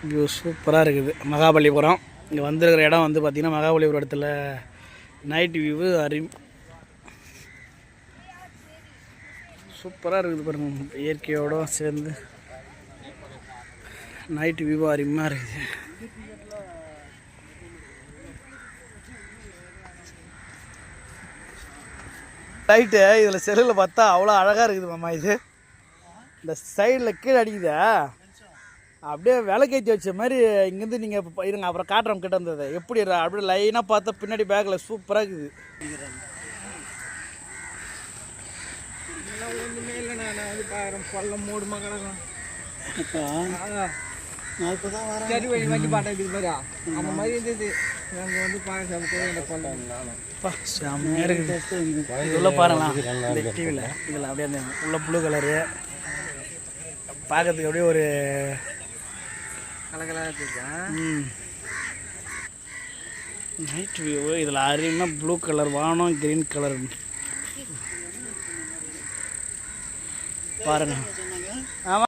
View சூப்பராக இருக்குது மகாபலிபுரம். இங்கே வந்துருக்கிற இடம் வந்து பார்த்திங்கன்னா மகாபலிபுரம் இடத்துல நைட் வியூவு சூப்பராக இருக்குது பாருங்கள். இயற்கையோடு சேர்ந்து நைட் வியூ அருமையாக இருக்குது. லைட்டு இதில் செல்லில் பார்த்தா அவ்வளோ அழகாக இருக்குது மாமா. இது இந்த சைடில் கீழே அடிக்குதா அப்படியே விளக்கேற்றி வச்ச மாதிரி. இங்கேருந்து நீங்கள் இப்போ இருங்க அப்புறம் காட்டுறோம் கிட்ட இருந்தது எப்படி அப்படியே லைனாக பார்த்தா பின்னாடி பேக்கில் சூப்பராக இருக்குது. ஒன்றுமே இல்லைண்ணா, நான் வந்து பார்க்குறேன் பள்ளம் மூடுமா கிடக்கும். நான் இப்போ தான் வரேன். சரி வழி வண்டி பாட்டா இருக்குது மாதிரியா அந்த மாதிரி இருந்தது. நாங்கள் வந்து பார்க்க பள்ளம்ப்பா செம்மையாக இருக்குது. இதுள்ள பாருங்களா இந்த டிவியில் இதில் அப்படியே அந்த உள்ள ப்ளூ கலரு பார்க்கறதுக்கு அப்படியே ஒரு கலகலாக இருக்குது. நைட் வியூ இதில் அருமையாக ப்ளூ கலர் வானம் க்ரீன் கலர் பாருங்கள். ஆமாம்.